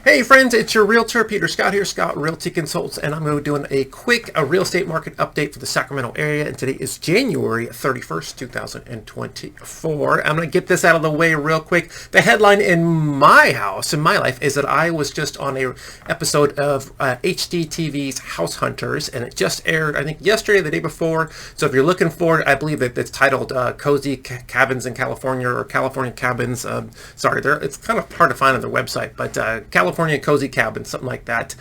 Hey friends, it's your realtor Peter Scott here, Scott Realty Consultants, and I'm going to be doing a quick real estate market update for the Sacramento area. And today is January 31st, 2024. I'm going to get this out of the way real quick. The headline in my house, in my life, is that I was just on a episode of HDTV's House Hunters, and it just aired, I think, yesterday or the day before. So if you're looking for it, I believe that it's titled Cozy Cabins in California, or California Cabins. Sorry, it's kind of hard to find on their website, but California Cozy Cabin, something like that,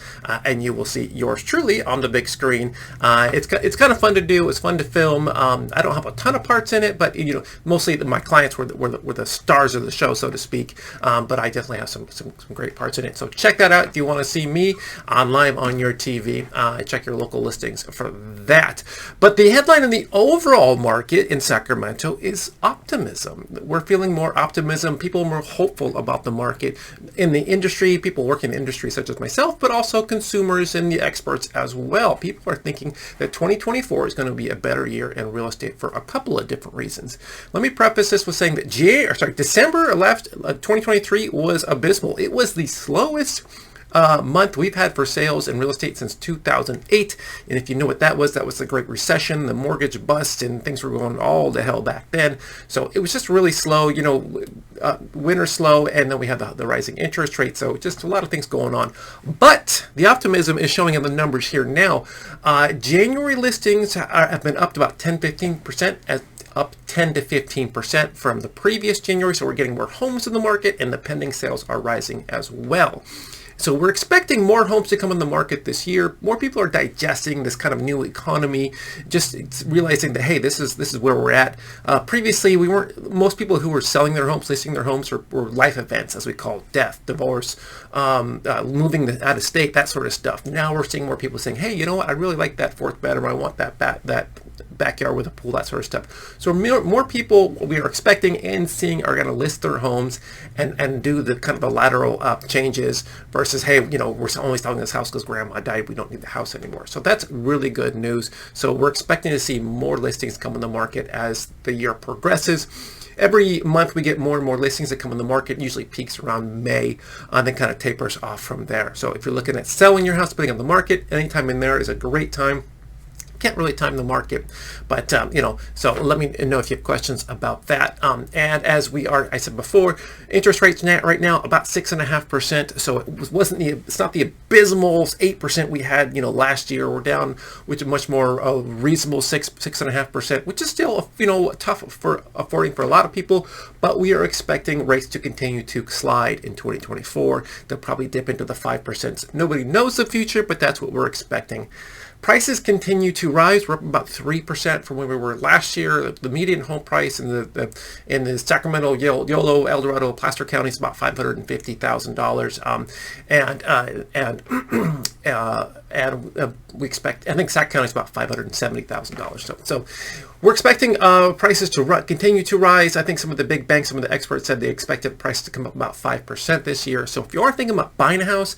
and you will see yours truly on the big screen. It's kind of fun to do. It's fun to film. I don't have a ton of parts in it, but mostly my clients were the stars of the show, so to speak. But I definitely have some great parts in it. So check that out if you want to see me on live on your TV. Check your local listings for that. But the headline in the overall market in Sacramento is optimism. We're feeling more optimism. People are more hopeful about the market in the industry. People working in the industry such as myself, but also consumers and the experts as well. People are thinking that 2024 is going to be a better year in real estate for a couple of different reasons. Let me preface this with saying that December 2023 was abysmal. It was the slowest month we've had for sales in real estate since 2008. And if you know what that was the Great Recession, the mortgage bust, and things were going all to hell back then. So it was just really slow, winter slow, and then we had the rising interest rate. So just a lot of things going on. But the optimism is showing in the numbers here now. January listings have been up to about 10-15%, up 10 to 15% from the previous January. So we're getting more homes in the market, and the pending sales are rising as well. So we're expecting more homes to come on the market this year. More people are digesting this kind of new economy, just realizing that, hey, this is where we're at. Previously, most people who were selling their homes, listing their homes were life events, as we call death, divorce, moving out of state, that sort of stuff. Now we're seeing more people saying, hey, you know what, I really like that fourth bedroom. I want that backyard with a pool, that sort of stuff. So more people we are expecting and seeing are going to list their homes and do the kind of the lateral changes versus, hey, we're only selling this house because grandma died. We don't need the house anymore. So that's really good news. So we're expecting to see more listings come on the market as the year progresses. Every month we get more and more listings that come on the market, usually peaks around May, and then kind of tapers off from there. So if you're looking at selling your house, putting on the market, anytime in there is a great time. Can't really time the market, but so let me know if you have questions about that. And as I said before, interest rates right now about 6.5%. So it's not the abysmal 8% we had last year. We're down, which is much more reasonable 6.5%, which is still tough for affording for a lot of people. But we are expecting rates to continue to slide in 2024. They'll probably dip into the 5%. Nobody knows the future, but that's what we're expecting. Prices continue to rise. We're up about 3% from where we were last year. The median home price in the Sacramento, Yolo, El Dorado, Placer County is about $550,000, and we expect. I think Sac County is about $570,000. So we're expecting prices to continue to rise. I think some of the big banks, some of the experts said they expected prices to come up about 5% this year. So if you are thinking about buying a house,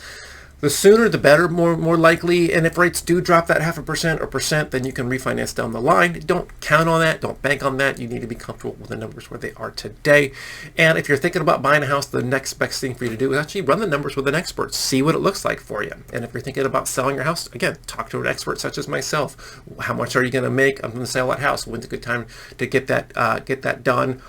the sooner the better, more likely. And if rates do drop that 0.5% or percent, then you can refinance down the line. Don't count on that. Don't bank on that. You need to be comfortable with the numbers where they are today. And if you're thinking about buying a house, the next best thing for you to do is actually run the numbers with an expert. See what it looks like for you. And if you're thinking about selling your house, again, talk to an expert such as myself. How much are you going to make? I'm going to sell that house. When's a good time to get that done?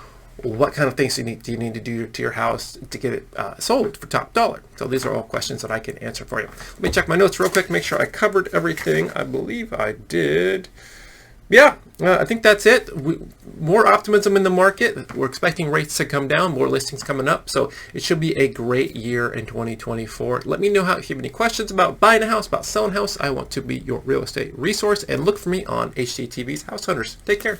What kind of things do you need to do to your house to get it sold for top dollar? So these are all questions that I can answer for you. Let me check my notes real quick, make sure I covered everything. I believe I did. Yeah, I think that's it. More optimism in the market. We're expecting rates to come down, more listings coming up. So it should be a great year in 2024. Let me know if you have any questions about buying a house, about selling a house. I want to be your real estate resource, and look for me on HGTV's House Hunters. Take care.